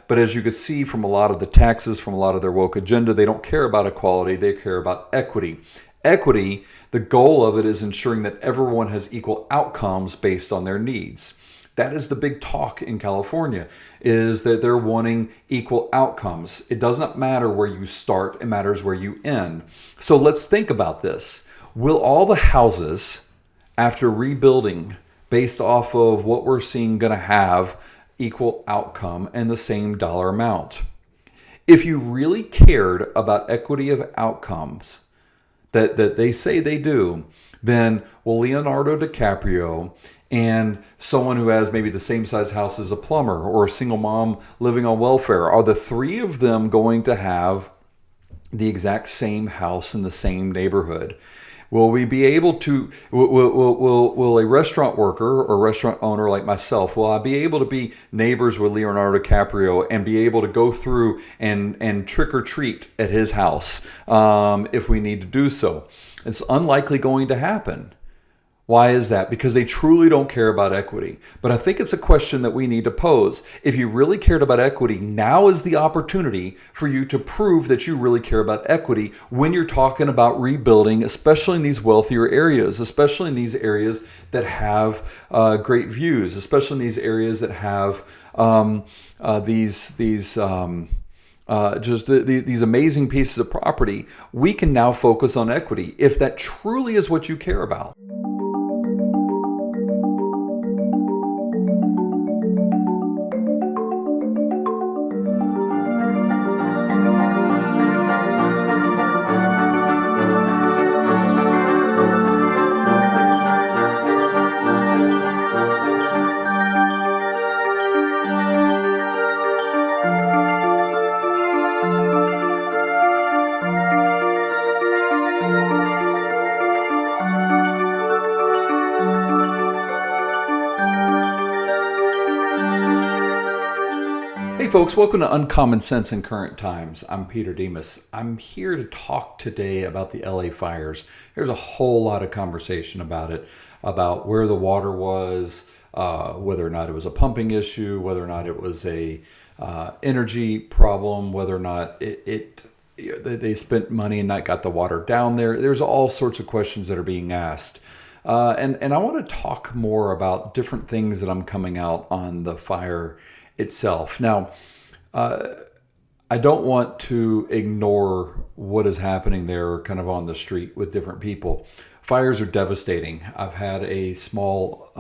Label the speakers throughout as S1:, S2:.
S1: But as you could see from a lot of the taxes, from a lot of their woke agenda, they don't care about equality, they care about equity. Equity, the goal of it is ensuring that everyone has equal outcomes based on their needs. That is the big talk in California, is that they're wanting equal outcomes. It does not matter where you start, it matters where you end. So let's think about this. Will all the houses, after rebuilding, based off of what we're seeing, going to have equal outcome and the same dollar amount? If you really cared about equity of outcomes, that they say they do, then will Leonardo DiCaprio and someone who has maybe the same size house as a plumber or a single mom living on welfare, are the three of them going to have the exact same house in the same neighborhood? Will we be able to, will a restaurant worker or restaurant owner like myself, will I be able to be neighbors with Leonardo DiCaprio and be able to go through and trick or treat at his house if we need to do so? It's unlikely going to happen. Why is that? Because they truly don't care about equity. But I think it's a question that we need to pose. If you really cared about equity, now is the opportunity for you to prove that you really care about equity when you're talking about rebuilding, especially in these wealthier areas, especially in these areas that have great views, especially in these areas that have these amazing pieces of property. We can now focus on equity if that truly is what you care about. Hey folks, welcome to Uncommon Sense in Current Times. I'm Peter Demas. I'm here to talk today about the LA fires. There's a whole lot of conversation about it, about where the water was, whether or not it was a pumping issue, whether or not it was a energy problem, whether or not they spent money and not got the water down there. There's all sorts of questions that are being asked. And I want to talk more about different things that I'm coming out on the fire itself. Now, I don't want to ignore what is happening there kind of on the street with different people. Fires are devastating. I've had a small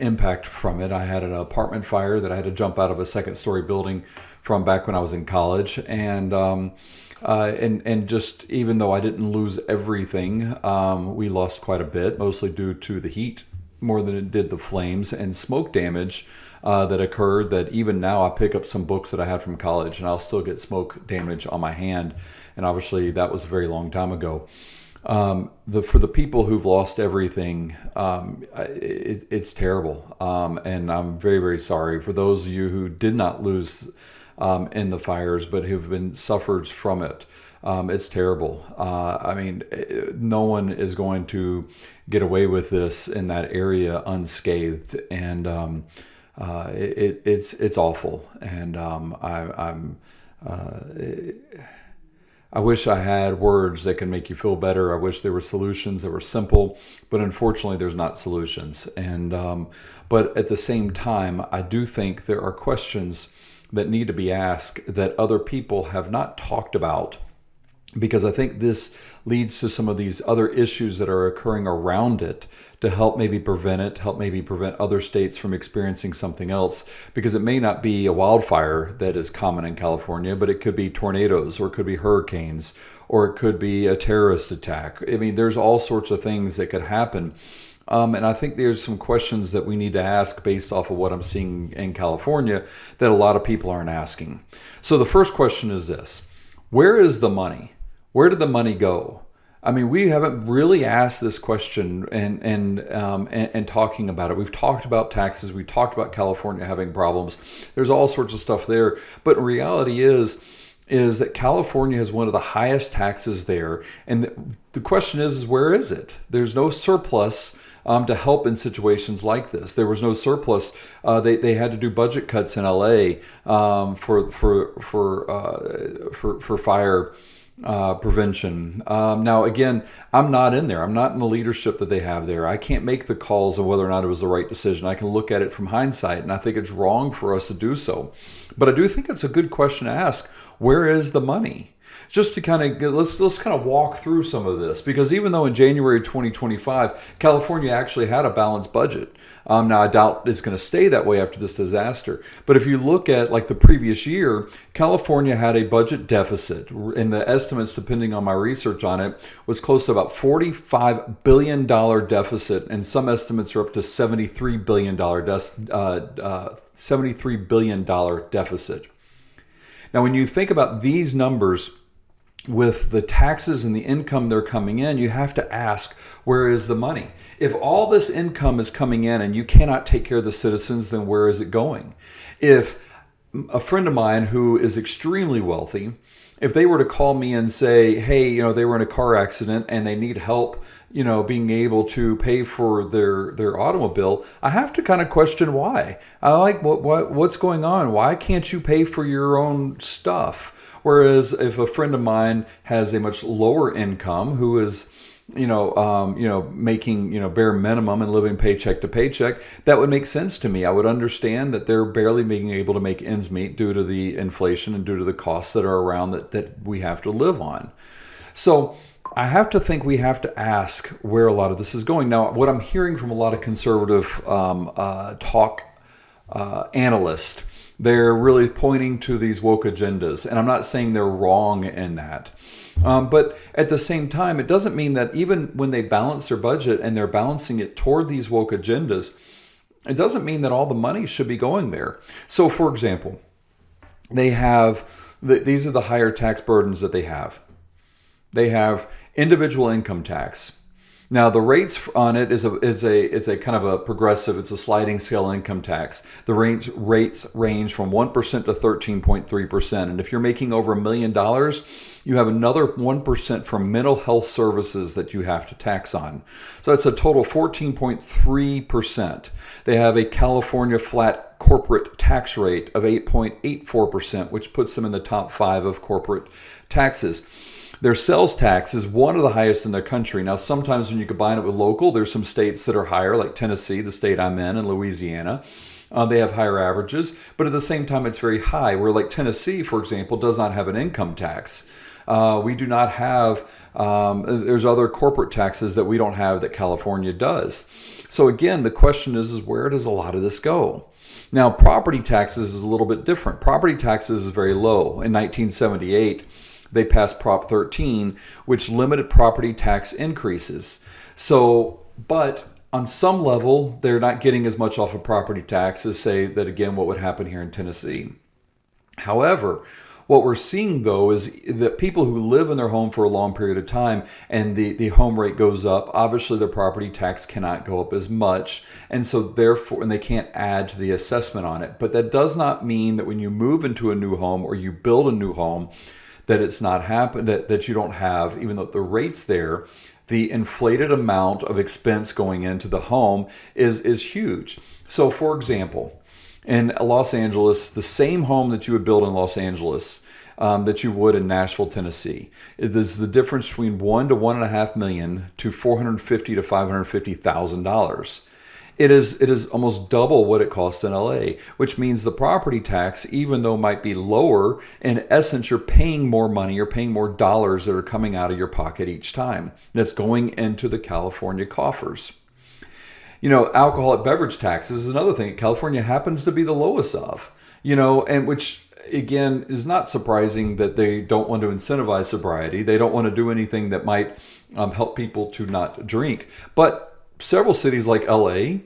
S1: impact from it. I had an apartment fire that I had to jump out of a second-story building from back when I was in college. And just even though I didn't lose everything, we lost quite a bit, mostly due to the heat more than it did the flames and smoke damage that occurred, that even now I pick up some books that I had from college and I'll still get smoke damage on my hand. And obviously that was a very long time ago. For the people who've lost everything, it's terrible. And I'm very, very sorry for those of you who did not lose in the fires, but who've been suffered from it. It's terrible. I mean, no one is going to get away with this in that area unscathed. And it's awful, and I wish I had words that can make you feel better. I wish there were solutions that were simple, but unfortunately, there's not solutions. And but at the same time, I do think there are questions that need to be asked that other people have not talked about, because I think this leads to some of these other issues that are occurring around it to help maybe prevent it, help maybe prevent other states from experiencing something else. Because it may not be a wildfire that is common in California, but it could be tornadoes, or it could be hurricanes, or it could be a terrorist attack. I mean, there's all sorts of things that could happen. And I think there's some questions that we need to ask based off of what I'm seeing in California that a lot of people aren't asking. So the first question is this: where is the money? Where did the money go? I mean, we haven't really asked this question and talking about it. We've talked about taxes. We've talked about California having problems. There's all sorts of stuff there. But reality is, is that California has one of the highest taxes there. And the question is where is it? There's no surplus to help in situations like this. There was no surplus. They had to do budget cuts in LA for fire prevention. Now, again, I'm not in there. I'm not in the leadership that they have there. I can't make the calls on whether or not it was the right decision. I can look at it from hindsight, and I think it's wrong for us to do so. But I do think it's a good question to ask. Where is the money? Just to kind of let's kind of walk through some of this, because even though in January 2025 California actually had a balanced budget, now I doubt it's going to stay that way after this disaster. But if you look at like the previous year, California had a budget deficit, and the estimates, depending on my research on it, was close to about $45 billion deficit, and some estimates are up to $73 billion $73 billion deficit. Now, when you think about these numbers with the taxes and the income they're coming in, you have to ask, where is the money? If all this income is coming in and you cannot take care of the citizens, then where is it going? If a friend of mine who is extremely wealthy, if they were to call me and say, hey, they were in a car accident and they need help, being able to pay for their automobile, I have to kind of question why. I like what's going on? Why can't you pay for your own stuff? Whereas if a friend of mine has a much lower income, who is making bare minimum and living paycheck to paycheck, that would make sense to me. I would understand that they're barely being able to make ends meet due to the inflation and due to the costs that are around that we have to live on. So I have to think we have to ask where a lot of this is going. Now, what I'm hearing from a lot of conservative analysts, they're really pointing to these woke agendas. And I'm not saying they're wrong in that. But at the same time, it doesn't mean that even when they balance their budget and they're balancing it toward these woke agendas, it doesn't mean that all the money should be going there. So, for example, they have, these are the higher tax burdens that they have. They have individual income tax. Now, the rates on it is a kind of a progressive, it's a sliding scale income tax. The rates range from 1% to 13.3%. And if you're making over $1 million, you have another 1% from mental health services that you have to tax on. So that's a total 14.3%. They have a California flat corporate tax rate of 8.84%, which puts them in the top 5 of corporate taxes. Their sales tax is one of the highest in the country. Now, sometimes when you combine it with local, there's some states that are higher, like Tennessee, the state I'm in, and Louisiana. They have higher averages, but at the same time, it's very high. Where like Tennessee, for example, does not have an income tax. We do not have, there's other corporate taxes that we don't have that California does. So again, the question is where does a lot of this go? Now, property taxes is a little bit different. Property taxes is very low. In 1978, they passed Prop 13, which limited property tax increases. So, but on some level, they're not getting as much off of property tax as, say, that again, what would happen here in Tennessee. However, what we're seeing, though, is that people who live in their home for a long period of time and the home rate goes up, obviously their property tax cannot go up as much. And so therefore, and they can't add to the assessment on it. But that does not mean that when you move into a new home or you build a new home, that it's not happen that you don't have, even though the rate's there, the inflated amount of expense going into the home is huge. So for example, in Los Angeles, the same home that you would build in Los Angeles that you would in Nashville, Tennessee, is the difference between $1 to $1.5 million to $450,000 to $550,000. It is almost double what it costs in LA, which means the property tax, even though it might be lower, in essence, you're paying more money, you're paying more dollars that are coming out of your pocket each time. That's going into the California coffers. Alcoholic beverage taxes is another thing California happens to be the lowest of, and which again is not surprising that they don't want to incentivize sobriety. They don't want to do anything that might help people to not drink. But several cities like LA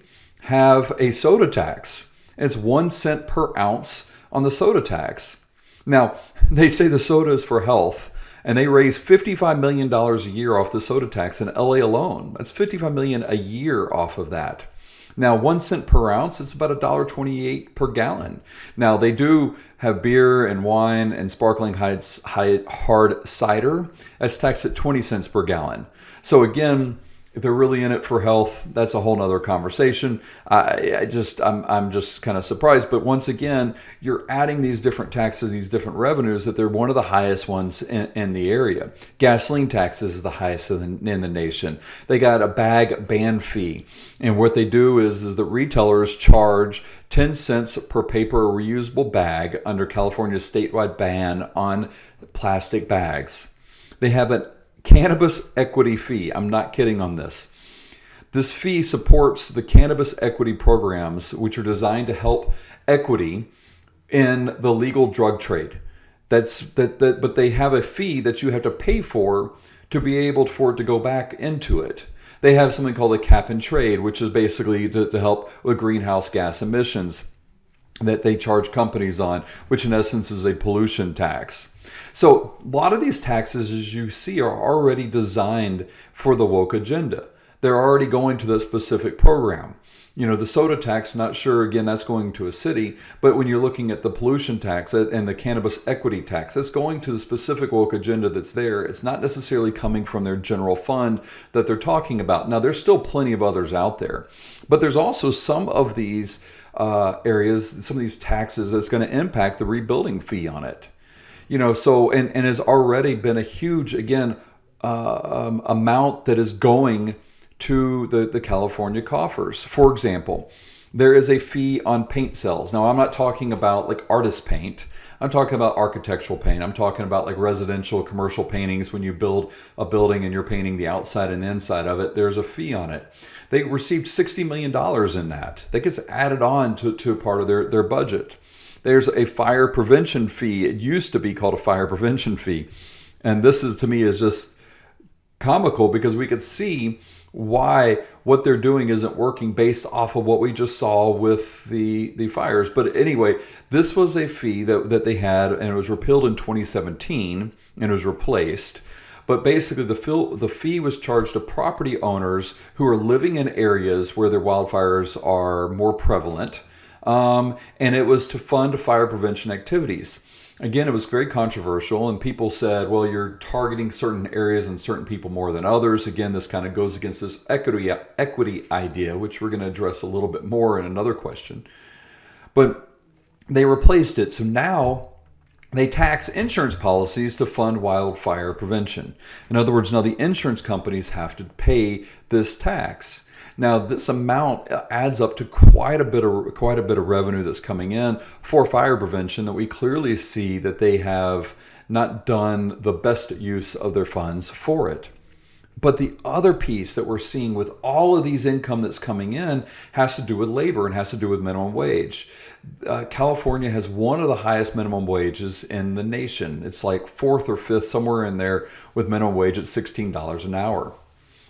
S1: have a soda tax. It's 1 cent per ounce on the soda tax. Now, they say the soda is for health, and they raise $55 million a year off the soda tax in LA alone. That's $55 million a year off of that. Now, 1 cent per ounce, it's about $1.28 per gallon. Now, they do have beer and wine and sparkling hard cider. That's taxed at 20 cents per gallon. So again, if they're really in it for health, that's a whole nother conversation. I'm just kind of surprised. But once again, you're adding these different taxes, these different revenues, that they're one of the highest ones in the area. Gasoline taxes is the highest in the nation. They got a bag ban fee. And what they do is the retailers charge 10 cents per paper or reusable bag under California's statewide ban on plastic bags. They have a cannabis equity fee. I'm not kidding on this. This fee supports the cannabis equity programs, which are designed to help equity in the legal drug trade. But they have a fee that you have to pay for to be able for it to go back into it. They have something called a cap and trade, which is basically to help with greenhouse gas emissions that they charge companies on, which in essence is a pollution tax. So a lot of these taxes, as you see, are already designed for the woke agenda. They're already going to that specific program. You know, the soda tax, not sure, again, that's going to a city, but when you're looking at the pollution tax and the cannabis equity tax, it's going to the specific woke agenda that's there. It's not necessarily coming from their general fund that they're talking about. Now, there's still plenty of others out there, but there's also some of these areas, some of these taxes that's going to impact the rebuilding fee on it. You know, so, and has already been a huge, again, amount that is going to the California coffers. For example, there is a fee on paint sales. Now, I'm not talking about like artist paint. I'm talking about architectural paint. I'm talking about like residential, commercial paintings. When you build a building and you're painting the outside and the inside of it, there's a fee on it. They received $60 million in that. That gets added on to a part of their budget. There's a fire prevention fee. It used to be called a fire prevention fee. And this is, to me, is just comical because we could see why what they're doing isn't working based off of what we just saw with the fires. But anyway, this was a fee that they had, and it was repealed in 2017 and it was replaced. But basically, the fee was charged to property owners who are living in areas where their wildfires are more prevalent. And it was to fund fire prevention activities. Again, it was very controversial, and people said, well, you're targeting certain areas and certain people more than others. Again, this kind of goes against this equity idea, which we're going to address a little bit more in another question. But they replaced it. So now they tax insurance policies to fund wildfire prevention. In other words, now the insurance companies have to pay this tax. Now, this amount adds up to quite a bit of revenue that's coming in for fire prevention that we clearly see that they have not done the best use of their funds for it. But the other piece that we're seeing with all of these income that's coming in has to do with labor and has to do with minimum wage. California has one of the highest minimum wages in the nation. It's like fourth or fifth, somewhere in there, with minimum wage at $16 an hour.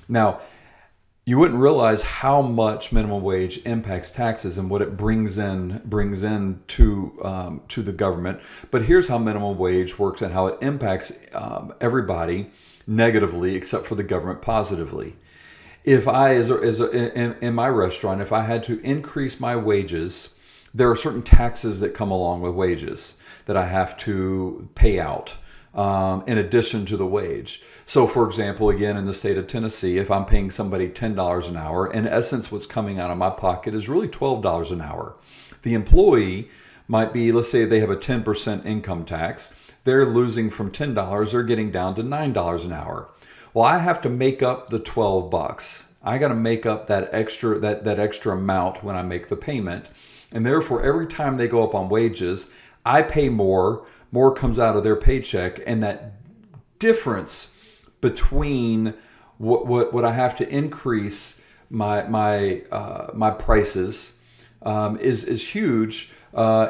S1: Now, you wouldn't realize how much minimum wage impacts taxes and what it brings in to the government. But here's how minimum wage works and how it impacts everybody negatively, except for the government positively. If I, in my restaurant, if I had to increase my wages, there are certain taxes that come along with wages that I have to pay out. In addition to the wage. So for example, again, in the state of Tennessee, if I'm paying somebody $10 an hour, in essence, what's coming out of my pocket is really $12 an hour. The employee might be, let's say they have a 10% income tax. They're losing from $10, they're getting down to $9 an hour. Well, I have to make up the $12. I got to make up that extra amount when I make the payment. And therefore, every time they go up on wages, I pay more comes out of their paycheck, and that difference between what I have to increase my prices is huge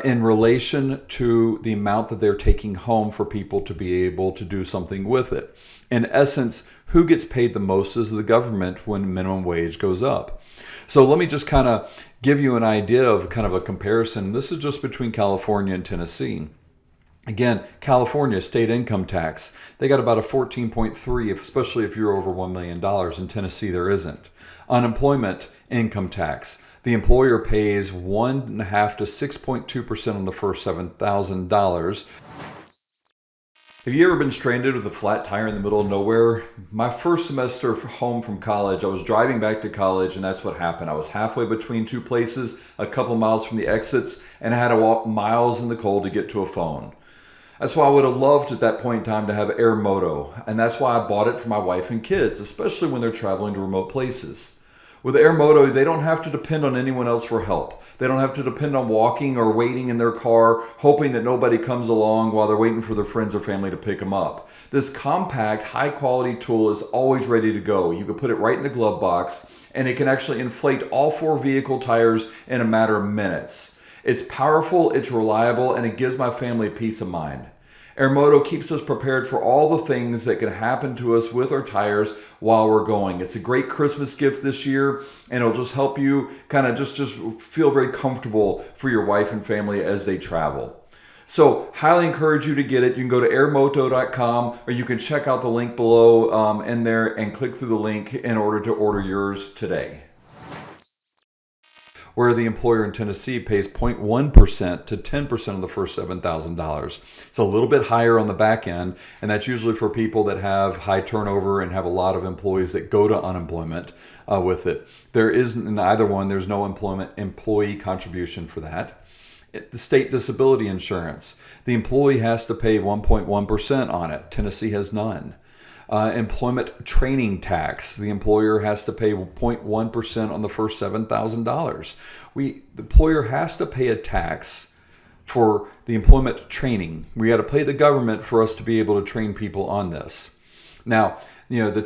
S1: in relation to the amount that they're taking home for people to be able to do something with it. In essence, who gets paid the most is the government when minimum wage goes up. So let me just kind of give you an idea of kind of a comparison. This is just between California and Tennessee. Again, California state income tax, they got about a 14.3, especially if you're over $1 million. In Tennessee, there isn't. Unemployment income tax, The employer pays 1.5 to 6.2% on the first $7,000. Have you ever been stranded with a flat tire in the middle of nowhere? My first semester home from college, I was driving back to college, and that's what happened. I was halfway between two places, a couple miles from the exits, and I had to walk miles in the cold to get to a phone. That's why I would have loved at that point in time to have Air Moto, and that's why I bought it for my wife and kids, especially when they're traveling to remote places. With Air Moto, they don't have to depend on anyone else for help. They don't have to depend on walking or waiting in their car, hoping that nobody comes along while they're waiting for their friends or family to pick them up. This compact, high-quality tool is always ready to go. You can put it right in the glove box, and it can actually inflate all 4 vehicle tires in a matter of minutes. It's powerful, it's reliable, and it gives my family peace of mind. Airmoto keeps us prepared for all the things that can happen to us with our tires while we're going. It's a great Christmas gift this year, and it'll just help you kind of just feel very comfortable for your wife and family as they travel. So highly encourage you to get it. You can go to airmoto.com, or you can check out the link below in there and click through the link in order to order yours today. Where the employer in Tennessee pays 0.1% to 10% of the first $7,000. It's a little bit higher on the back end, and that's usually for people that have high turnover and have a lot of employees that go to unemployment with it. There isn't in either one, there's no employee contribution for that. The state disability insurance, the employee has to pay 1.1% on it. Tennessee has none. Employment training tax. The employer has to pay 0.1% on the first $7,000. The employer has to pay a tax for the employment training. We got to pay the government for us to be able to train people on this. Now, the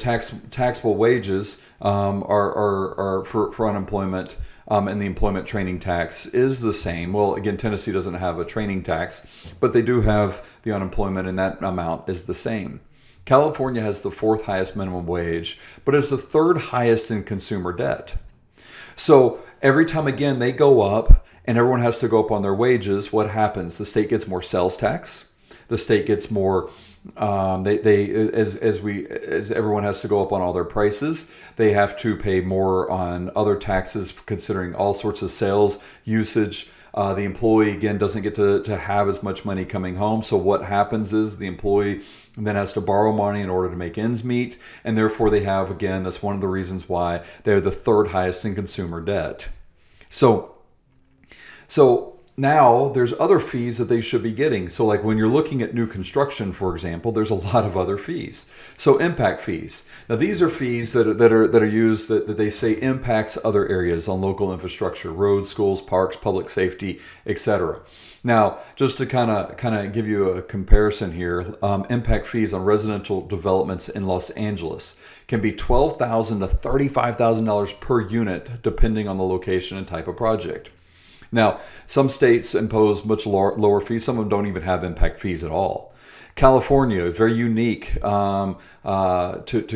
S1: taxable wages are for unemployment, and the employment training tax is the same. Well, again, Tennessee doesn't have a training tax, but they do have the unemployment, and that amount is the same. California has the 4th highest minimum wage, but is the 3rd highest in consumer debt. So every time, again, they go up and everyone has to go up on their wages, what happens? The state gets more sales tax. The state gets more, as everyone has to go up on all their prices, they have to pay more on other taxes considering all sorts of sales usage. The employee, again, doesn't get to have as much money coming home. So what happens is the employee then has to borrow money in order to make ends meet. And therefore they have, again, that's one of the reasons why they're the 3rd highest in consumer debt. So now there's other fees that they should be getting. So like when you're looking at new construction, for example, there's a lot of other fees. So impact fees. Now these are fees that are used that they say impacts other areas on local infrastructure, roads, schools, parks, public safety, etc. Now, just to kind of give you a comparison here, impact fees on residential developments in Los Angeles can be $12,000 to $35,000 per unit, depending on the location and type of project. Now, some states impose much lower fees. Some of them don't even have impact fees at all. California is very unique to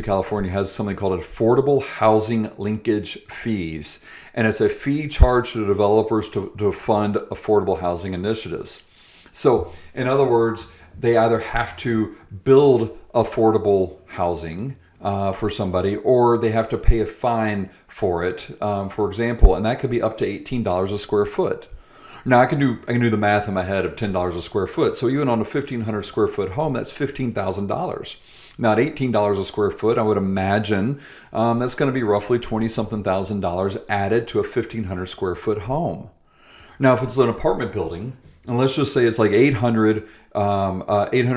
S1: California, has something called affordable housing linkage fees. And it's a fee charged to developers to fund affordable housing initiatives. So in other words, they either have to build affordable housing for somebody, or they have to pay a fine for it, for example, and that could be up to $18 a square foot. Now I can do the math in my head of $10 a square foot. So even on a 1,500 square foot home, that's $15,000. Now at $18 a square foot, I would imagine that's going to be roughly $20-something thousand added to a 1,500 square foot home. Now if it's an apartment building, and let's just say it's like 800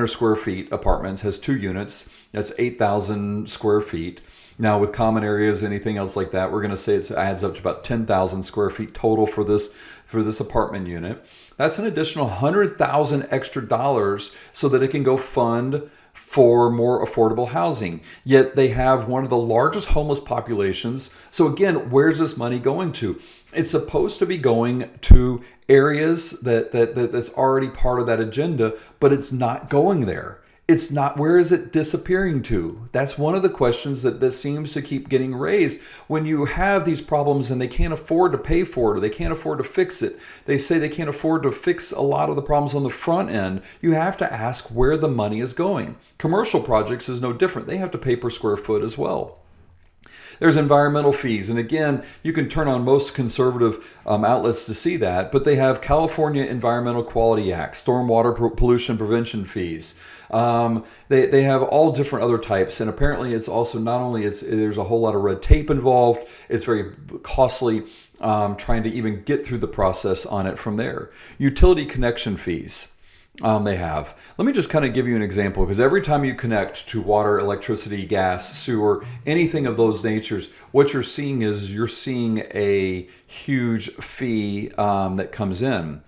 S1: square feet apartments, has 2 units, that's 8,000 square feet. Now with common areas, anything else like that, we're going to say it adds up to about 10,000 square feet total for this apartment unit. That's an additional $100,000 extra dollars so that it can go fund for more affordable housing. Yet they have one of the largest homeless populations. So again, where's this money going to? It's supposed to be going to areas that's already part of that agenda, but it's not going there. It's not. Where is it disappearing to? That's one of the questions that seems to keep getting raised. When you have these problems and they can't afford to pay for it, or they can't afford to fix it, they say they can't afford to fix a lot of the problems on the front end, you have to ask where the money is going. Commercial projects is no different. They have to pay per square foot as well. There's environmental fees. And again, you can turn on most conservative outlets to see that, but they have California Environmental Quality Act, stormwater pollution prevention fees. They have all different other types, and apparently it's also not only there's a whole lot of red tape involved. It's very costly trying to even get through the process on it from there. Utility connection fees. They have. Let me just kind of give you an example, because every time you connect to water, electricity, gas, sewer, anything of those natures, what you're seeing is a huge fee that comes in.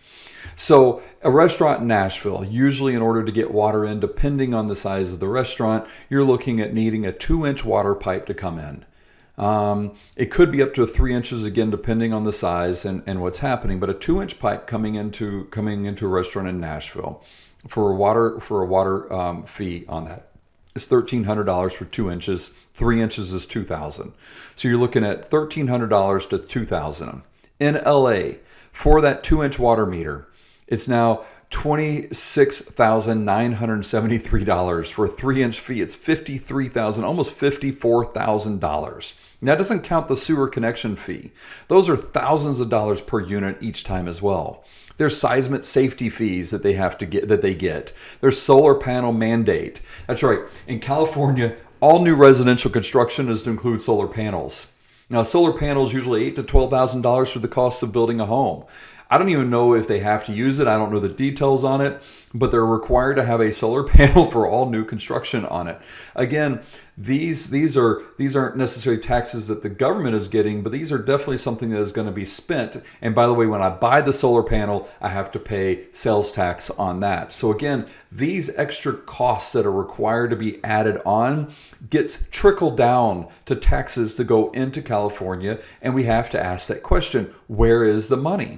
S1: So a restaurant in Nashville, usually in order to get water in, depending on the size of the restaurant, you're looking at needing a 2-inch water pipe to come in. It could be up to 3 inches, again, depending on the size and what's happening. But a 2-inch pipe coming into a restaurant in Nashville for a water fee on that is $1,300 for 2 inches. 3 inches is $2,000. So you're looking at $1,300 to $2,000. In LA, for that 2-inch water meter, it's now $26,973 for a 3-inch fee. It's $53,000, almost $54,000. And that doesn't count the sewer connection fee. Those are thousands of dollars per unit each time as well. There's seismic safety fees that they get. There's solar panel mandate. That's right. In California, all new residential construction is to include solar panels. Now, solar panels usually $8,000 to $12,000 for the cost of building a home. I don't even know if they have to use it. I don't know the details on it, but they're required to have a solar panel for all new construction on it. Again, these aren't necessarily taxes that the government is getting, but these are definitely something that is going to be spent. And by the way, when I buy the solar panel, I have to pay sales tax on that. So again, these extra costs that are required to be added on gets trickled down to taxes to go into California. And we have to ask that question, where is the money?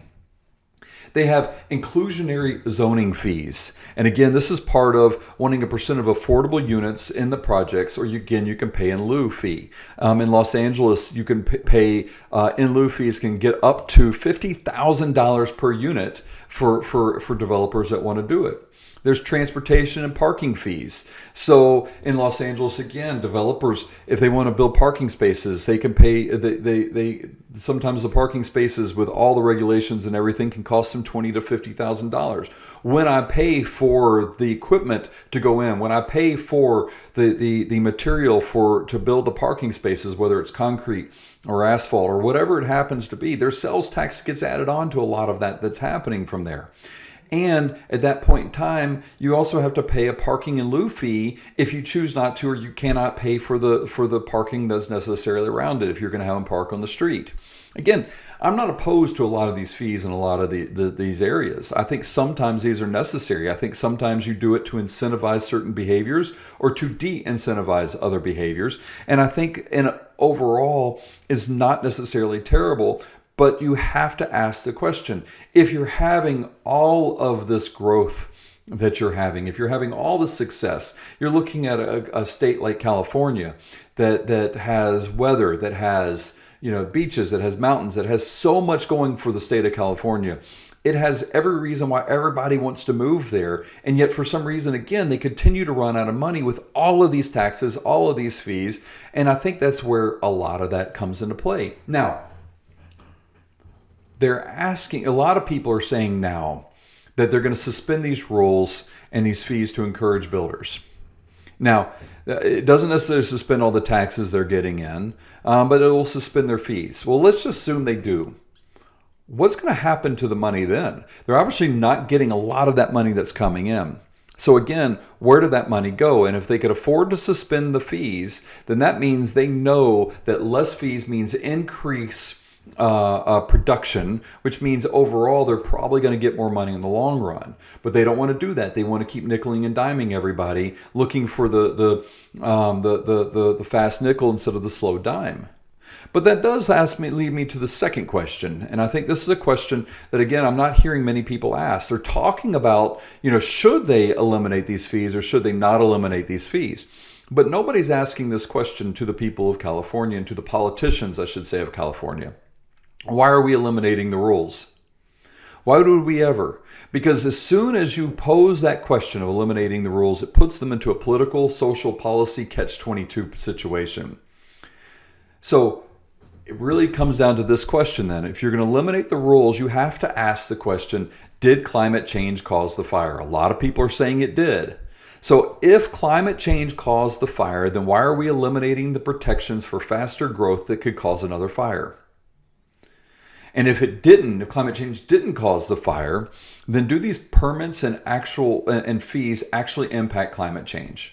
S1: They have inclusionary zoning fees. And again, this is part of wanting a percent of affordable units in the projects, or you can pay in lieu fee. In Los Angeles, you can pay in lieu fees can get up to $50,000 per unit for developers that want to do it. There's transportation and parking fees. So in Los Angeles, again, developers, if they want to build parking spaces, they can pay. They sometimes the parking spaces with all the regulations and everything can cost them $20,000 to $50,000. When I pay for the equipment to go in, when I pay for the material to build the parking spaces, whether it's concrete or asphalt or whatever it happens to be, their sales tax gets added on to a lot of that's happening from there. And at that point in time, you also have to pay a parking in lieu fee if you choose not to, or you cannot pay for the parking that's necessarily around it if you're going to have them park on the street. Again, I'm not opposed to a lot of these fees in a lot of these areas. I think sometimes these are necessary. I think sometimes you do it to incentivize certain behaviors or to de-incentivize other behaviors. And I think overall is not necessarily terrible. But you have to ask the question, if you're having all of this growth that you're having, if you're having all this success, you're looking at a state like California that has weather, that has beaches, that has mountains, that has so much going for the state of California. It has every reason why everybody wants to move there. And yet for some reason, again, they continue to run out of money with all of these taxes, all of these fees. And I think that's where a lot of that comes into play. Now, they're asking, a lot of people are saying now that they're going to suspend these rules and these fees to encourage builders. Now, it doesn't necessarily suspend all the taxes they're getting in, but it will suspend their fees. Well, let's just assume they do. What's going to happen to the money then? They're obviously not getting a lot of that money that's coming in. So again, where did that money go? And if they could afford to suspend the fees, then that means they know that less fees means increase production, which means overall they're probably going to get more money in the long run. But they don't want to do that. They want to keep nickeling and diming everybody, looking for the fast nickel instead of the slow dime. But that does lead me to the second question. And I think this is a question that, again, I'm not hearing many people ask. They're talking about, should they eliminate these fees or should they not eliminate these fees? But nobody's asking this question to the people of California and to the politicians, I should say, of California. Why are we eliminating the rules? Why would we ever? Because as soon as you pose that question of eliminating the rules, it puts them into a political, social policy catch-22 situation. So it really comes down to this question then. If you're going to eliminate the rules, you have to ask the question, did climate change cause the fire? A lot of people are saying it did. So if climate change caused the fire, then why are we eliminating the protections for faster growth that could cause another fire? And if if climate change didn't cause the fire, then do these permits and fees actually impact climate change?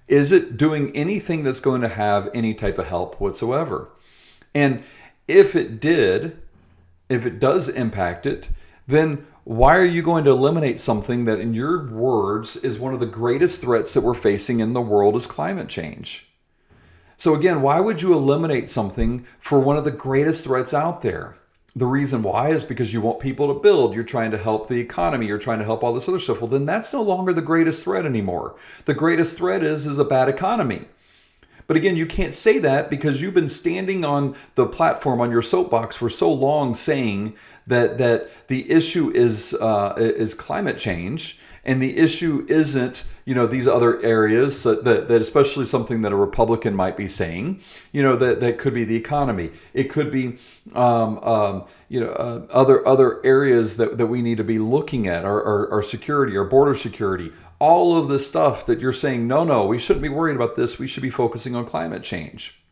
S1: Is it doing anything that's going to have any type of help whatsoever? And if it does impact it, then why are you going to eliminate something that, in your words, is one of the greatest threats that we're facing in the world is climate change? So again, why would you eliminate something for one of the greatest threats out there? The reason why is because you want people to build. You're trying to help the economy. You're trying to help all this other stuff. Well, then that's no longer the greatest threat anymore. The greatest threat is a bad economy. But again, you can't say that because you've been standing on the platform on your soapbox for so long saying that the issue is climate change, and the issue isn't these other areas that especially something that a Republican might be saying, that could be the economy. It could be other areas that we need to be looking at, our security, our border security. All of the stuff that you're saying, no, we shouldn't be worrying about this. We should be focusing on climate change.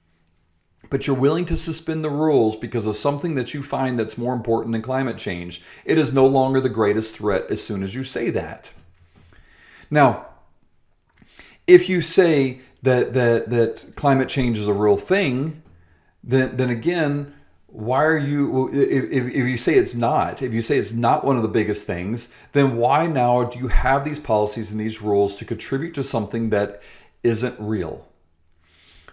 S1: But you're willing to suspend the rules because of something that you find that's more important than climate change. It is no longer the greatest threat as soon as you say that. Now, if you say that climate change is a real thing, then again, why are you, if you say it's not, one of the biggest things, then why now do you have these policies and these rules to contribute to something that isn't real?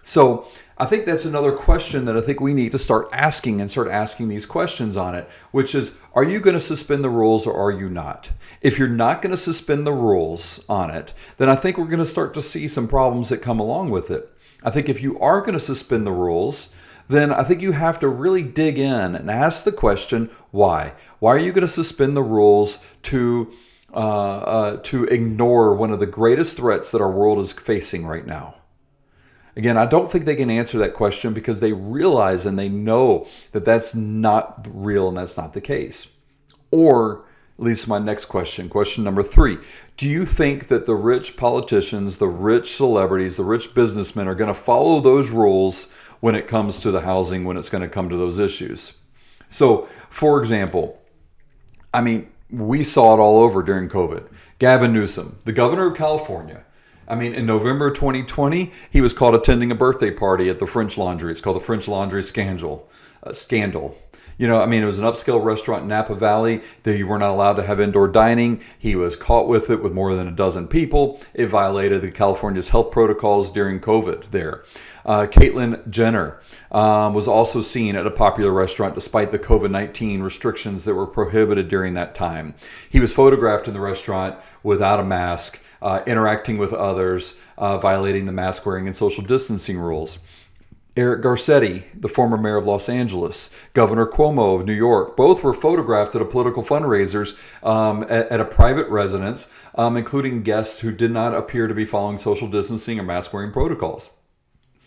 S1: So I think that's another question that I think we need to start asking these questions on it, which is, are you going to suspend the rules or are you not? If you're not going to suspend the rules on it, then I think we're going to start to see some problems that come along with it. I think if you are going to suspend the rules, then I think you have to really dig in and ask the question, why? Why are you going to suspend the rules to ignore one of the greatest threats that our world is facing right now? Again, I don't think they can answer that question because they realize and they know that that's not real and that's not the case. Or, at least my next question number 3. Do you think that the rich politicians, the rich celebrities, the rich businessmen are going to follow those rules when it comes to the housing, when it's going to come to those issues? So, for example, we saw it all over during COVID. Gavin Newsom, the governor of California, in November 2020, he was caught attending a birthday party at the French Laundry. It's called the French Laundry Scandal. It was an upscale restaurant in Napa Valley that you were not allowed to have indoor dining. He was caught with it with more than a dozen people. It violated the California's health protocols during COVID there. Caitlyn Jenner was also seen at a popular restaurant despite the COVID-19 restrictions that were prohibited during that time. He was photographed in the restaurant without a mask, interacting with others, violating the mask wearing and social distancing rules. Eric Garcetti, the former mayor of Los Angeles, Governor Cuomo of New York, both were photographed at a political fundraisers at a private residence, including guests who did not appear to be following social distancing or mask wearing protocols.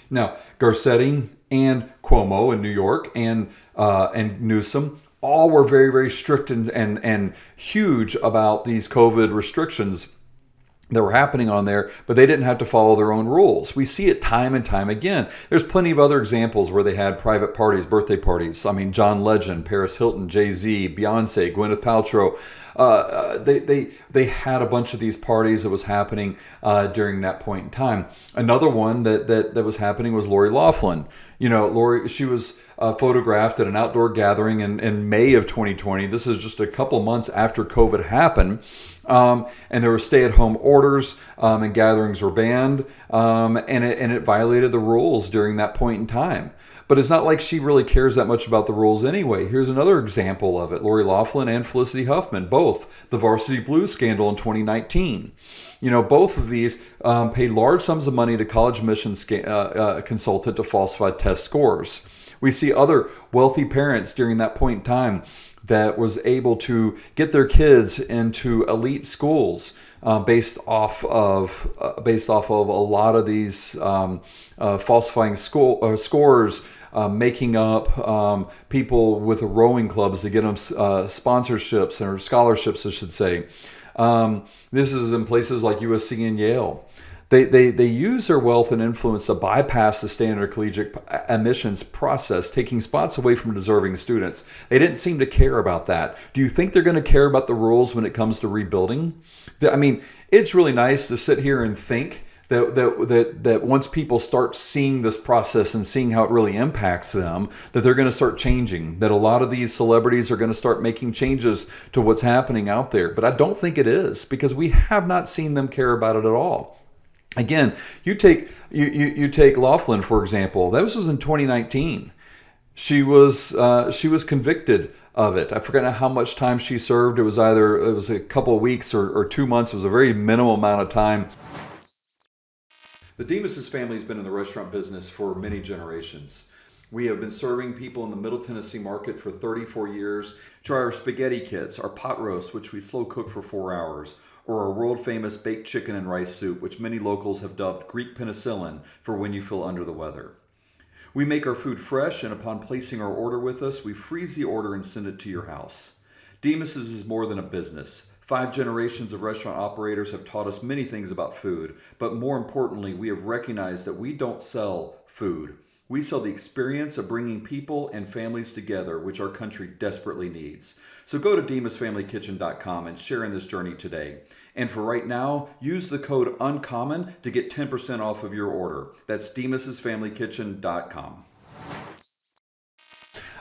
S1: Now, Garcetti and Cuomo in New York and Newsom all were very, very strict and huge about these COVID restrictions that were happening on there, but they didn't have to follow their own rules. We see it time and time again. There's plenty of other examples where they had private parties, birthday parties. John Legend, Paris Hilton, Jay-Z, Beyonce, Gwyneth Paltrow. They had a bunch of these parties that was happening during that point in time. Another one that was happening was Lori Loughlin. Lori, she was photographed at an outdoor gathering in May of 2020. This is just a couple months after COVID happened. And there were stay-at-home orders, and gatherings were banned, and it violated the rules during that point in time. But it's not like she really cares that much about the rules anyway. Here's another example of it. Lori Loughlin and Felicity Huffman, both the Varsity Blues scandal in 2019. Both of these paid large sums of money to college admissions consultant to falsify test scores. We see other wealthy parents during that point in time that was able to get their kids into elite schools based off of a lot of these falsifying scores, making up people with rowing clubs to get them sponsorships or scholarships, I should say. This is in places like USC and Yale. They use their wealth and influence to bypass the standard collegiate admissions process, taking spots away from deserving students. They didn't seem to care about that. Do you think they're going to care about the rules when it comes to rebuilding? I mean, it's really nice to sit here and think that once people start seeing this process and seeing how it really impacts them, that they're going to start changing, that a lot of these celebrities are going to start making changes to what's happening out there. But I don't think it is, because we have not seen them care about it at all. Again, you take Laughlin, for example. That was in 2019. She was convicted of it. I forget how much time she served. It was a couple of weeks or 2 months. It was a very minimal amount of time. The Demas' family has been in the restaurant business for many generations. We have been serving people in the Middle Tennessee market for 34 years. Try our spaghetti kits, our pot roast, which we slow cook for 4 hours, or our world-famous baked chicken and rice soup, which many locals have dubbed Greek penicillin for when you feel under the weather. We make our food fresh, and upon placing our order with us, we freeze the order and send it to your house. Demas' is more than a business. 5 generations of restaurant operators have taught us many things about food, but more importantly, we have recognized that we don't sell food. We sell the experience of bringing people and families together, which our country desperately needs. So go to demasfamilykitchen.com and share in this journey today. And for right now, use the code UNCOMMON to get 10% off of your order. That's demasfamilykitchen.com.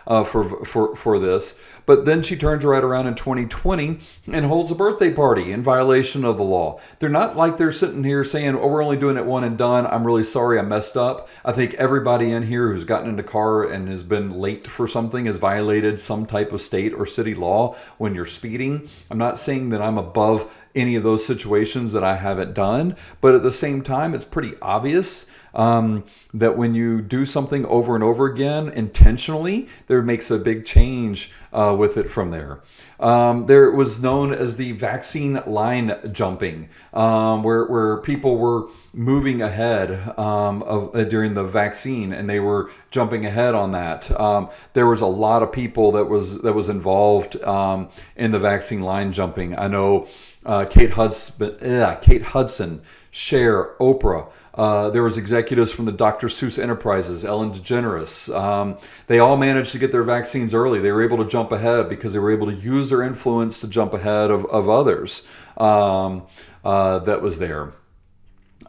S1: For this. But then she turns right around in 2020 and holds a birthday party in violation of the law. They're not like they're sitting here saying, oh, we're only doing it one and done. I'm really sorry I messed up. I think everybody in here who's gotten in a car and has been late for something has violated some type of state or city law when you're speeding. I'm not saying that I'm above any of those situations that I haven't done, but at the same time, it's pretty obvious that when you do something over and over again intentionally, there makes a big change with it from there. There was known as the vaccine line jumping, where people were moving ahead during the vaccine, and they were jumping ahead on that. There was a lot of people that was involved in the vaccine line jumping. I know Kate Hudson, Cher, Oprah. There was executives from the Dr. Seuss Enterprises, Ellen DeGeneres. They all managed to get their vaccines early. They were able to jump ahead because they were able to use their influence to jump ahead of others that was there.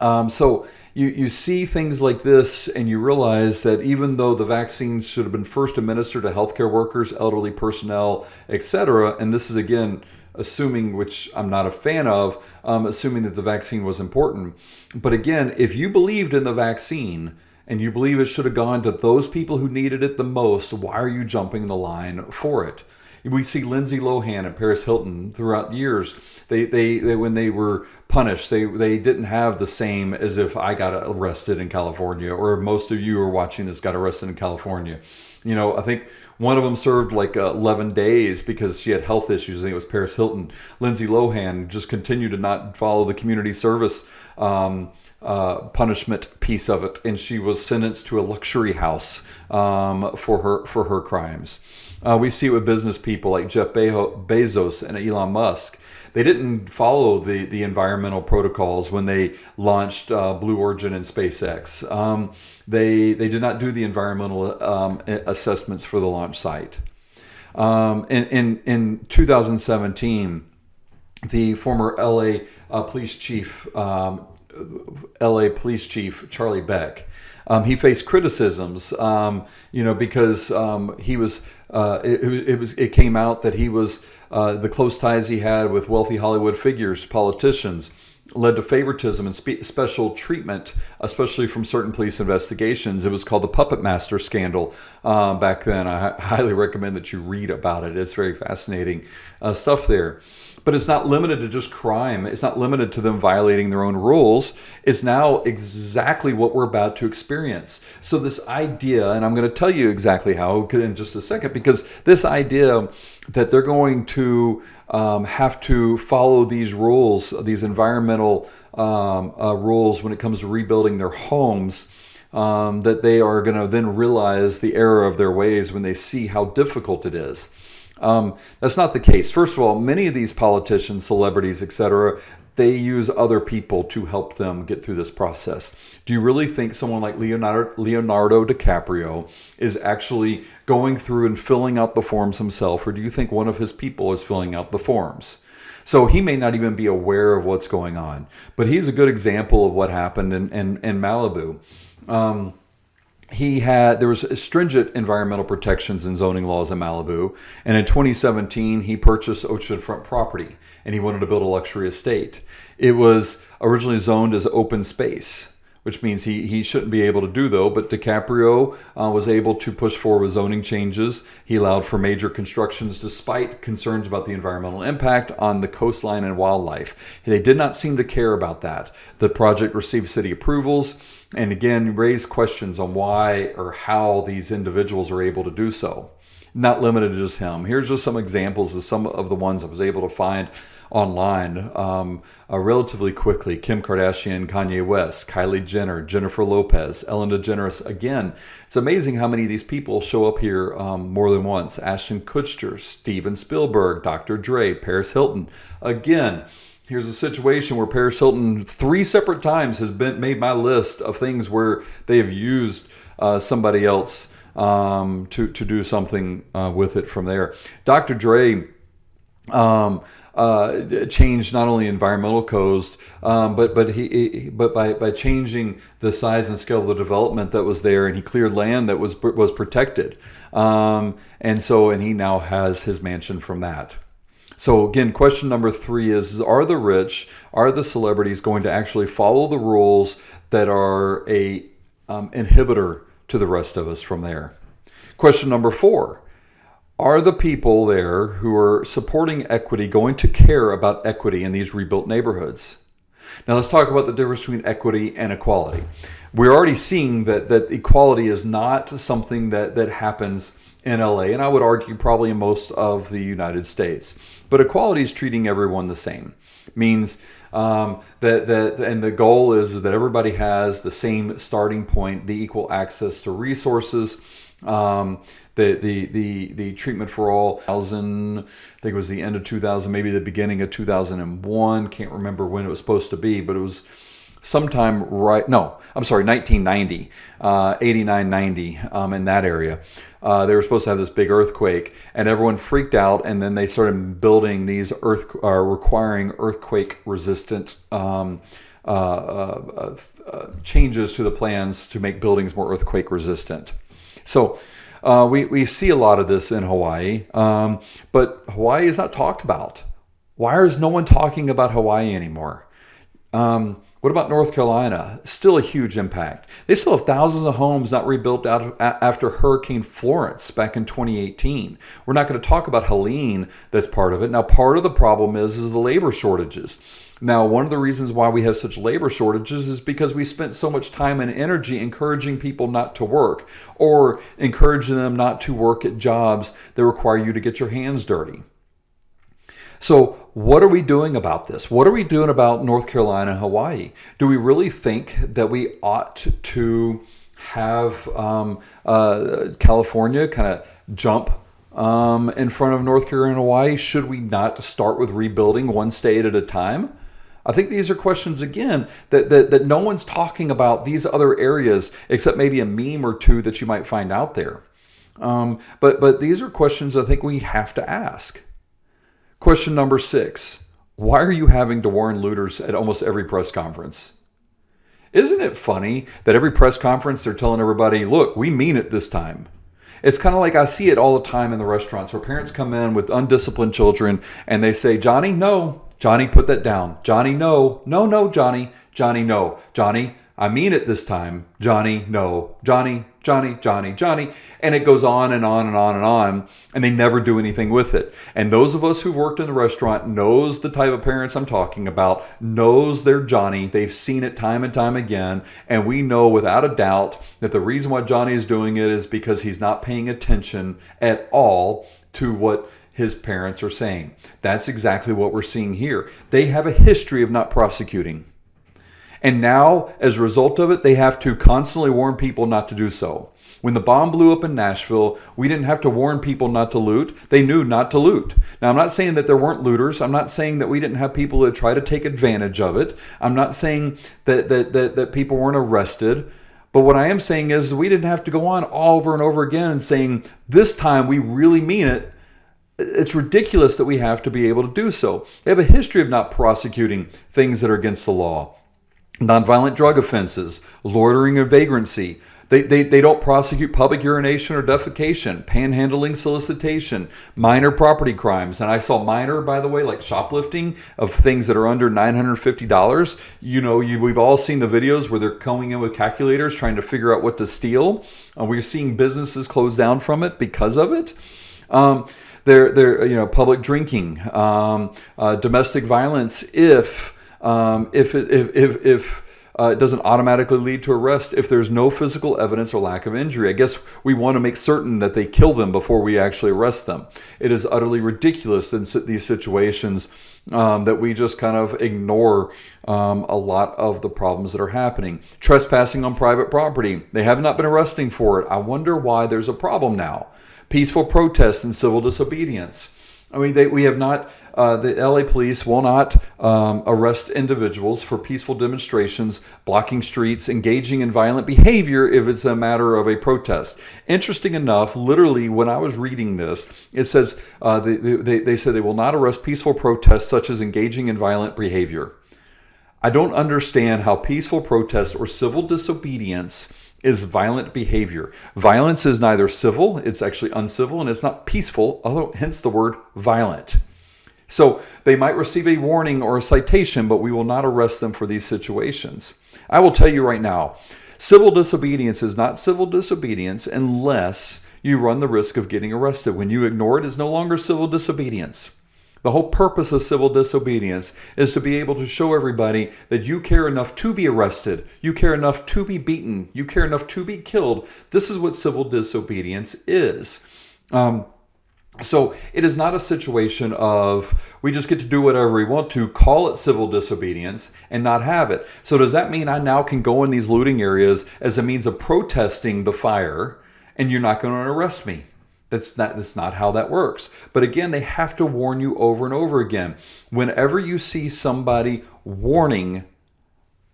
S1: So you see things like this, and you realize that even though the vaccine should have been first administered to healthcare workers, elderly personnel, etc., and this is again assuming, which I'm not a fan of, assuming that the vaccine was important. But again, if you believed in the vaccine and you believe it should have gone to those people who needed it the most, why are you jumping the line for it? We see Lindsay Lohan and Paris Hilton throughout years. They when they were punished, they didn't have the same as if I got arrested in California, or most of you who are watching this got arrested in California. You know, I think one of them served like 11 days because she had health issues. I think it was Paris Hilton. Lindsay Lohan just continued to not follow the community service punishment piece of it, and she was sentenced to a luxury house for her crimes. We see it with business people like Jeff Bezos and Elon Musk. They didn't follow the environmental protocols when they launched Blue Origin and SpaceX. They did not do the environmental assessments for the launch site. In 2017, the former LA police chief Charlie Beck, he faced criticisms, because he was. It came out that he was the close ties he had with wealthy Hollywood figures, politicians, led to favoritism and special treatment, especially from certain police investigations. It was called the Puppet Master scandal back then. I highly recommend that you read about it. It's very fascinating stuff there. But it's not limited to just crime. It's not limited to them violating their own rules. It's now exactly what we're about to experience. So this idea, and I'm going to tell you exactly how in just a second, because this idea that they're going to have to follow these rules, these environmental rules when it comes to rebuilding their homes, that they are going to then realize the error of their ways when they see how difficult it is. That's not the case. First of all, many of these politicians, celebrities, etc., they use other people to help them get through this process. Do you really think someone like Leonardo DiCaprio is actually going through and filling out the forms himself, or do you think one of his people is filling out the forms? So he may not even be aware of what's going on. But he's a good example of what happened in Malibu. There was stringent environmental protections and zoning laws in Malibu. And in 2017, he purchased oceanfront property and he wanted to build a luxury estate. It was originally zoned as open space, which means he shouldn't be able to do though. But DiCaprio was able to push forward with zoning changes. He allowed for major constructions despite concerns about the environmental impact on the coastline and wildlife. They did not seem to care about that. The project received city approvals and again raised questions on why or how these individuals are able to do so. Not limited to just him. Here's just some examples of some of the ones I was able to find online relatively quickly. Kim Kardashian, Kanye West, Kylie Jenner, Jennifer Lopez, Ellen DeGeneres. Again, it's amazing how many of these people show up here more than once. Ashton Kutcher, Steven Spielberg, Dr. Dre, Paris Hilton. Again, here's a situation where Paris Hilton 3 separate times has made my list of things where they have used somebody else to do something with it from there. Dr. Dre changed not only environmental codes, but by changing the size and scale of the development that was there, and he cleared land that was protected, and he now has his mansion from that. So again, question number 3 is: are the rich, are the celebrities going to actually follow the rules that are a inhibitor to the rest of us from there? Question number 4. Are the people there who are supporting equity going to care about equity in these rebuilt neighborhoods? Now let's talk about the difference between equity and equality. We're already seeing that equality is not something that happens in LA, and I would argue probably in most of the United States. But equality is treating everyone the same. Means and the goal is that everybody has the same starting point, the equal access to resources, the treatment for all. I think it was the end of 2000, maybe the beginning of 2001. Can't remember when it was supposed to be, but it was sometime 1990, 89, 90, in that area. They were supposed to have this big earthquake, and everyone freaked out, and then they started building these requiring earthquake-resistant changes to the plans to make buildings more earthquake-resistant. So we see a lot of this in Hawaii, but Hawaii is not talked about. Why is no one talking about Hawaii anymore? What about North Carolina? Still a huge impact. They still have thousands of homes not rebuilt after Hurricane Florence back in 2018. We're not going to talk about Helene that's part of it. Now, part of the problem is the labor shortages. Now, one of the reasons why we have such labor shortages is because we spent so much time and energy encouraging people not to work, or encouraging them not to work at jobs that require you to get your hands dirty. So what are we doing about this? What are we doing about North Carolina and Hawaii? Do we really think that we ought to have California kind of jump in front of North Carolina and Hawaii? Should we not start with rebuilding one state at a time? I think these are questions, again, that no one's talking about these other areas, except maybe a meme or two that you might find out there. But these are questions I think we have to ask. Question number 6. Why are you having to warn looters at almost every press conference? Isn't it funny that every press conference they're telling everybody, look, we mean it this time? It's kind of like I see it all the time in the restaurants where parents come in with undisciplined children and they say, Johnny, no. Johnny, put that down. Johnny, no. No, Johnny. Johnny, no. Johnny, I mean it this time. Johnny, no. Johnny, Johnny, Johnny, Johnny. And it goes on and on and on and on. And they never do anything with it. And those of us who've worked in the restaurant knows the type of parents I'm talking about, knows their Johnny. They've seen it time and time again. And we know without a doubt that the reason why Johnny is doing it is because he's not paying attention at all to what his parents are saying. That's exactly what we're seeing here. They have a history of not prosecuting. And now, as a result of it, they have to constantly warn people not to do so. When the bomb blew up in Nashville, we didn't have to warn people not to loot. They knew not to loot. Now, I'm not saying that there weren't looters. I'm not saying that we didn't have people that try to take advantage of it. I'm not saying that people weren't arrested. But what I am saying is we didn't have to go on over and over again saying, this time we really mean it. It's ridiculous that we have to be able to do so. They have a history of not prosecuting things that are against the law. Nonviolent drug offenses, loitering and vagrancy. They don't prosecute public urination or defecation, panhandling, solicitation, minor property crimes. And I saw minor, by the way, like shoplifting of things that are under $950. We've all seen the videos where they're going in with calculators trying to figure out what to steal. We're seeing businesses close down from it because of it. Public drinking, domestic violence. If it doesn't automatically lead to arrest, if there's no physical evidence or lack of injury. I guess we want to make certain that they kill them before we actually arrest them. It is utterly ridiculous in these situations that we just kind of ignore a lot of the problems that are happening. Trespassing on private property. They have not been arresting for it. I wonder why there's a problem now. Peaceful protest and civil disobedience. I mean, we have not, the LA police will not arrest individuals for peaceful demonstrations, blocking streets, engaging in violent behavior if it's a matter of a protest. Interesting enough, literally when I was reading this, it says, they said they will not arrest peaceful protests such as engaging in violent behavior. I don't understand how peaceful protest or civil disobedience is violent behavior. Violence is neither civil, it's actually uncivil, and it's not peaceful, although hence the word violent. So they might receive a warning or a citation, but we will not arrest them for these situations. I will tell you right now, civil disobedience is not civil disobedience unless you run the risk of getting arrested. When you ignore it, it's no longer civil disobedience. The whole purpose of civil disobedience is to be able to show everybody that you care enough to be arrested, you care enough to be beaten, you care enough to be killed. This is what civil disobedience is. So it is not a situation of we just get to do whatever we want to, call it civil disobedience, and not have it. So does that mean I now can go in these looting areas as a means of protesting the fire and you're not going to arrest me? That's not how that works. But again, they have to warn you over and over again. Whenever you see somebody warning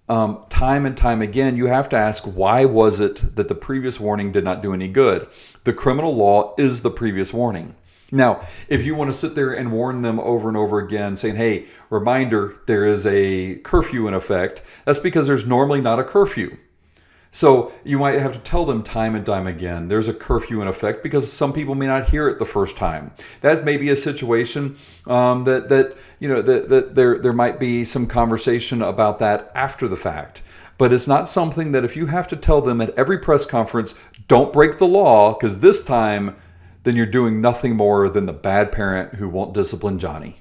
S1: time and time again, you have to ask, why was it that the previous warning did not do any good? The criminal law is the previous warning. Now, if you want to sit there and warn them over and over again, saying, hey, reminder, there is a curfew in effect, that's because there's normally not a curfew. So you might have to tell them time and time again, there's a curfew in effect, because some people may not hear it the first time. That may be a situation that there might be some conversation about that after the fact. But it's not something that if you have to tell them at every press conference, don't break the law, because this time, then you're doing nothing more than the bad parent who won't discipline Johnny.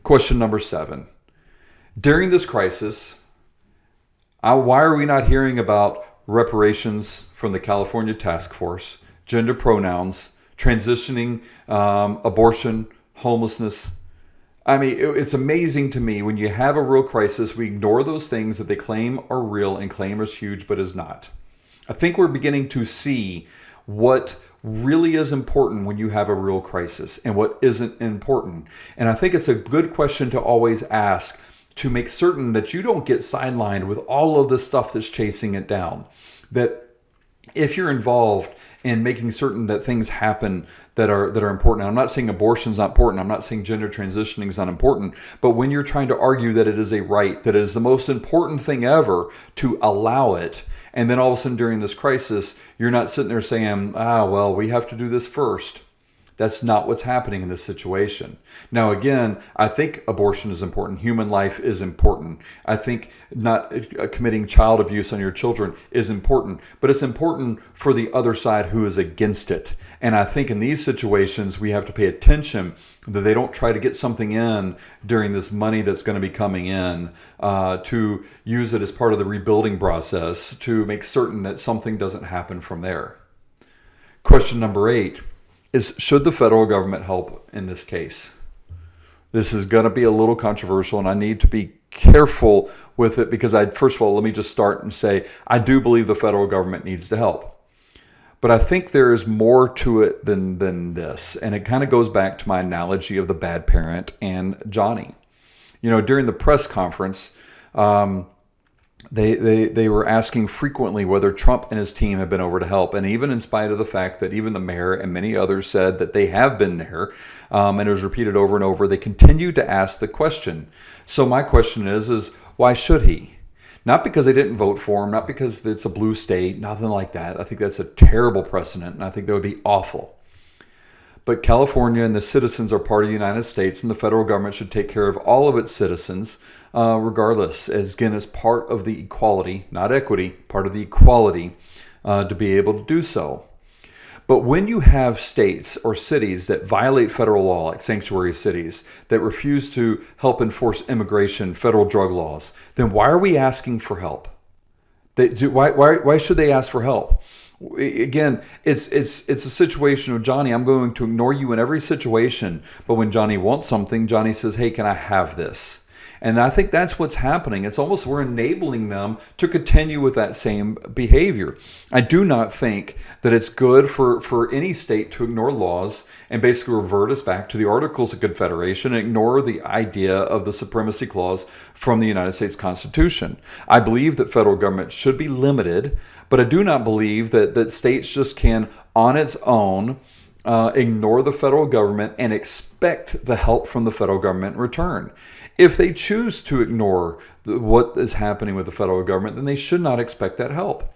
S1: Question number 7. During this crisis, why are we not hearing about reparations from the California task force, gender pronouns, transitioning, abortion, homelessness? I mean, it's amazing to me when you have a real crisis, we ignore those things that they claim are real and claim is huge, but is not. I think we're beginning to see what really is important when you have a real crisis and what isn't important. And I think it's a good question to always ask, to make certain that you don't get sidelined with all of the stuff that's chasing it down. That if you're involved in making certain that things happen that are important. Now, I'm not saying abortion's not important. I'm not saying gender transitioning is not important. But when you're trying to argue that it is a right, that it is the most important thing ever to allow it, and then all of a sudden during this crisis, you're not sitting there saying, well, we have to do this first. That's not what's happening in this situation. Now, again, I think abortion is important. Human life is important. I think not committing child abuse on your children is important, but it's important for the other side who is against it. And I think in these situations, we have to pay attention that they don't try to get something in during this money that's going to be coming in to use it as part of the rebuilding process to make certain that something doesn't happen from there. Question number 8 is, should the federal government help in this case? This is going to be a little controversial, and I need to be careful with it because first of all, let me just start and say, I do believe the federal government needs to help. But I think there is more to it than this. And it kind of goes back to my analogy of the bad parent and Johnny. During the press conference, they were asking frequently whether Trump and his team have been over to help. And even in spite of the fact that even the mayor and many others said that they have been there, and it was repeated over and over, they continued to ask the question. So my question is why should he? Not because they didn't vote for him, not because it's a blue state, nothing like that. I think that's a terrible precedent, and I think that would be awful. But California and the citizens are part of the United States, and the federal government should take care of all of its citizens, regardless, as part of the equality, not equity, part of the equality to be able to do so. But when you have states or cities that violate federal law, like sanctuary cities, that refuse to help enforce immigration, federal drug laws, then why are we asking for help? Why should they ask for help? Again, it's a situation of Johnny, I'm going to ignore you in every situation. But when Johnny wants something, Johnny says, hey, can I have this? And I think that's what's happening. It's almost we're enabling them to continue with that same behavior. I do not think that it's good for any state to ignore laws and basically revert us back to the Articles of Confederation and ignore the idea of the Supremacy Clause from the United States Constitution. I believe that federal government should be limited, but I do not believe that states just can, on its own, ignore the federal government and expect the help from the federal government in return. If they choose to ignore what is happening with the federal government, then they should not expect that help.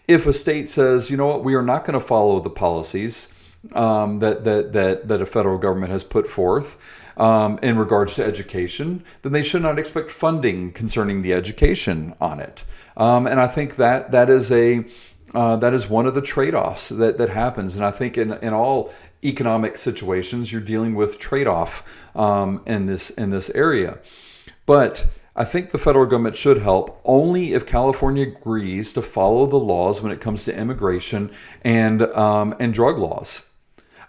S1: If a state says, you know what, we are not going to follow the policies that a federal government has put forth in regards to education, then they should not expect funding concerning the education on it. And I think that is one of the trade-offs that happens. And I think in all economic situations, you're dealing with trade-off in this area. But I think the federal government should help only if California agrees to follow the laws when it comes to immigration and drug laws.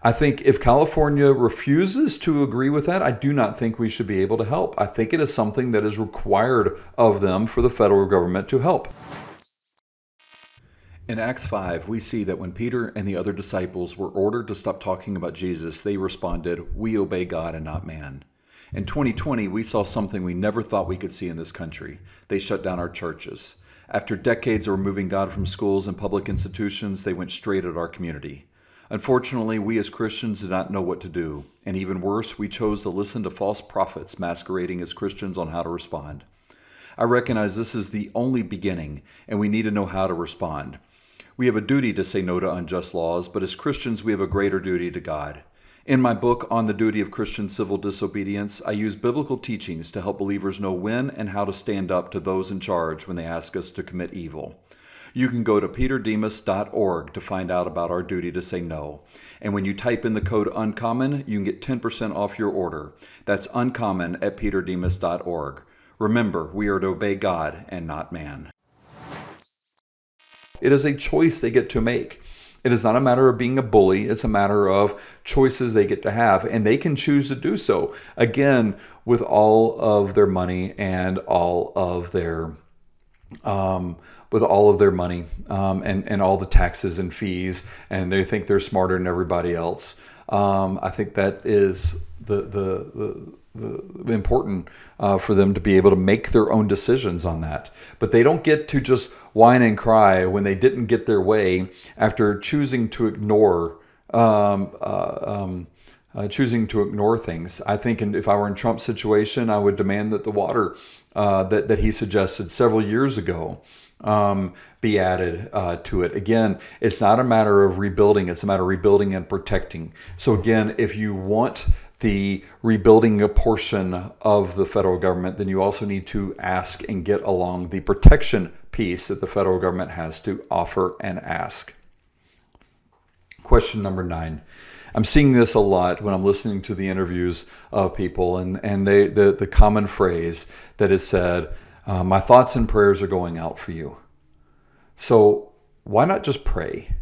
S1: I think if California refuses to agree with that, I do not think we should be able to help. I think it is something that is required of them for the federal government to help. In Acts 5, we see that when Peter and the other disciples were ordered to stop talking about Jesus, they responded, "We obey God and not man." In 2020, we saw something we never thought we could see in this country. They shut down our churches. After decades of removing God from schools and public institutions, they went straight at our community. Unfortunately, we as Christians did not know what to do. And even worse, we chose to listen to false prophets masquerading as Christians on how to respond. I recognize this is the only beginning, and we need to know how to respond. We have a duty to say no to unjust laws, but as Christians, we have a greater duty to God. In my book on the duty of Christian civil disobedience, I use biblical teachings to help believers know when and how to stand up to those in charge when they ask us to commit evil. You can go to peterdemas.org to find out about our duty to say no. And when you type in the code UNCOMMON, you can get 10% off your order. That's uncommon at peterdemas.org. Remember, we are to obey God and not man. It is a choice they get to make. It is not a matter of being a bully. It's a matter of choices they get to have, and they can choose to do so, again, with all of their money and all of their and all the taxes and fees, and they think they're smarter than everybody else. I think that is the important for them to be able to make their own decisions on that. But they don't get to just whine and cry when they didn't get their way after choosing to ignore things. I think if I were in Trump's situation, I would demand that the water that he suggested several years ago be added to it. Again, it's not a matter of rebuilding, it's a matter of rebuilding and protecting. So again, if you want the rebuilding a portion of the federal government, then you also need to ask and get along the protection piece that the federal government has to offer and ask. Question number 9. I'm seeing this a lot when I'm listening to the interviews of people, and the common phrase that is said, my thoughts and prayers are going out for you. So why not just pray?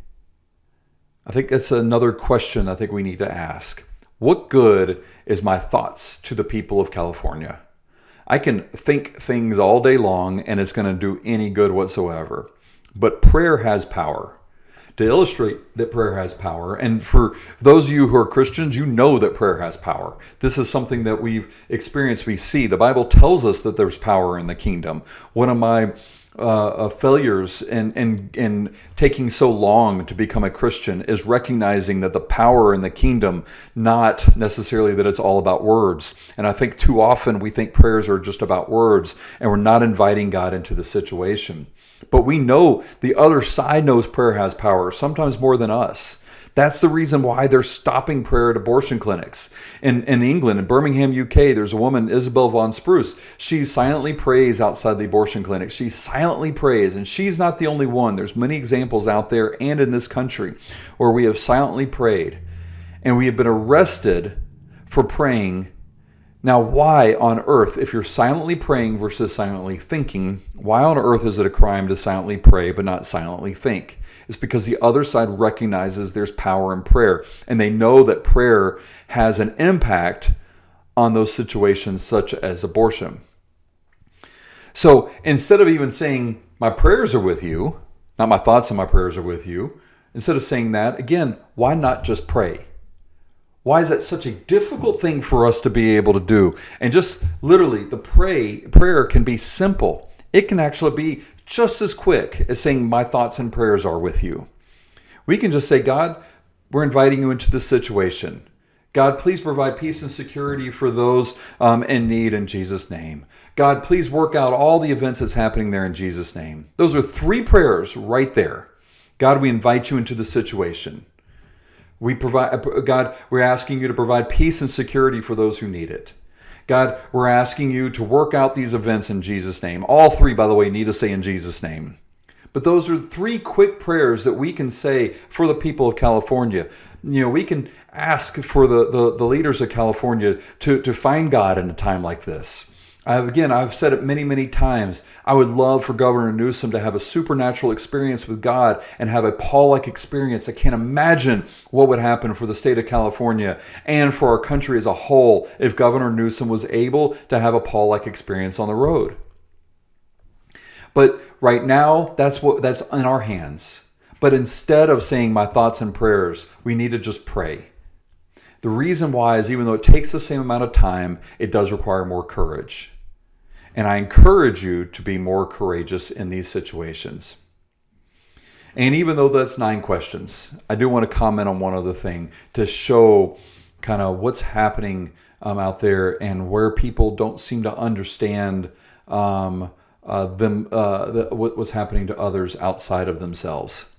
S1: I think that's another question I think we need to ask. What good is my thoughts to the people of California? I can think things all day long and it's going to do any good whatsoever. But prayer has power. To illustrate that prayer has power, and for those of you who are Christians, you know that prayer has power. This is something that we've experienced, we see. The Bible tells us that there's power in the kingdom. One of my failures in taking so long to become a Christian is recognizing that the power in the kingdom, not necessarily that it's all about words. And I think too often we think prayers are just about words and we're not inviting God into the situation. But we know the other side knows prayer has power, sometimes more than us. That's the reason why they're stopping prayer at abortion clinics. In England, in Birmingham, UK, there's a woman, Isabel von Spruce. She silently prays outside the abortion clinic. She silently prays, and she's not the only one. There's many examples out there and in this country where we have silently prayed, and we have been arrested for praying. Now, why on earth, if you're silently praying versus silently thinking, why on earth is it a crime to silently pray but not silently think? It's because the other side recognizes there's power in prayer, and they know that prayer has an impact on those situations such as abortion. So instead of even saying, my prayers are with you, not my thoughts and my prayers are with you, instead of saying that, again, why not just pray? Why is that such a difficult thing for us to be able to do? And just literally, the prayer can be simple. It can actually be just as quick as saying, my thoughts and prayers are with you. We can just say, God, we're inviting you into this situation. God, please provide peace and security for those in need in Jesus' name. God, please work out all the events that's happening there in Jesus' name. Those are 3 prayers right there. God, we invite you into the situation. God, we're asking you to provide peace and security for those who need it. God, we're asking you to work out these events in Jesus' name. All 3, by the way, need to say in Jesus' name. But those are 3 quick prayers that we can say for the people of California. You know, we can ask for the leaders of California to find God in a time like this. I've said it many, many times. I would love for Governor Newsom to have a supernatural experience with God and have a Paul-like experience. I can't imagine what would happen for the state of California and for our country as a whole if Governor Newsom was able to have a Paul-like experience on the road. But right now, that's in our hands. But instead of saying my thoughts and prayers, we need to just pray. The reason why is even though it takes the same amount of time, it does require more courage. And I encourage you to be more courageous in these situations. And even though that's 9 questions, I do want to comment on one other thing to show kind of what's happening out there and where people don't seem to understand what's happening to others outside of themselves.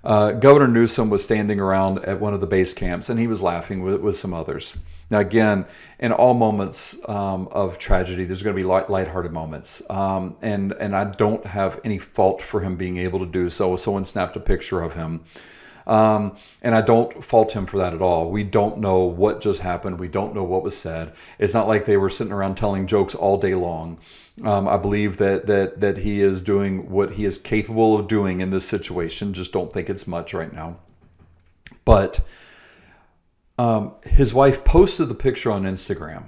S1: Governor Newsom was standing around at one of the base camps and he was laughing with some others. Now, again, in all moments of tragedy, there's going to be lighthearted moments. And I don't have any fault for him being able to do so. Someone snapped a picture of him. And I don't fault him for that at all. We don't know what just happened. We don't know what was said. It's not like they were sitting around telling jokes all day long. I believe that he is doing what he is capable of doing in this situation. Just don't think it's much right now. But his wife posted the picture on Instagram.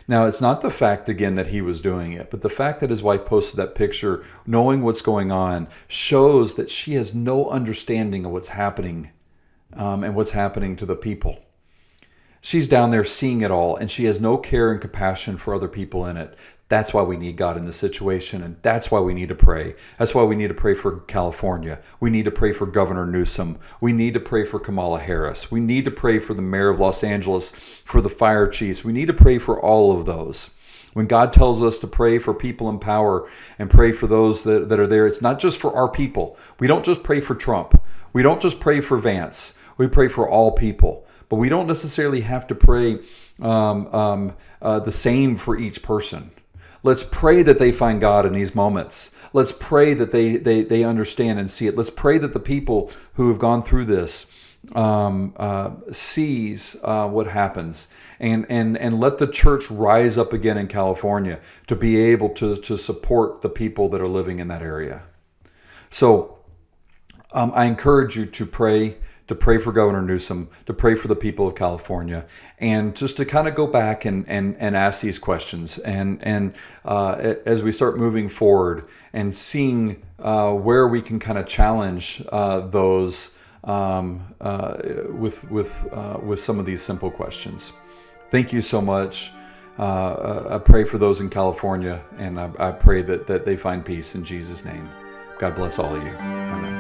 S1: Now, it's not the fact, again, that he was doing it, but the fact that his wife posted that picture, knowing what's going on, shows that she has no understanding of what's happening and what's happening to the people. She's down there seeing it all, and she has no care and compassion for other people in it. That's why we need God in this situation, and that's why we need to pray. That's why we need to pray for California. We need to pray for Governor Newsom. We need to pray for Kamala Harris. We need to pray for the mayor of Los Angeles, for the fire chiefs. We need to pray for all of those. When God tells us to pray for people in power and pray for those that are there, it's not just for our people. We don't just pray for Trump. We don't just pray for Vance. We pray for all people. But we don't necessarily have to pray the same for each person. Let's pray that they find God in these moments. Let's pray that they understand and see it. Let's pray that the people who have gone through this sees what happens, and let the church rise up again in California to be able to support the people that are living in that area. So I encourage you to pray for Governor Newsom, to pray for the people of California, and just to kind of go back and ask these questions. And as we start moving forward and seeing where we can kind of challenge those with some of these simple questions. Thank you so much. I pray for those in California, and I pray that they find peace in Jesus' name. God bless all of you. Amen.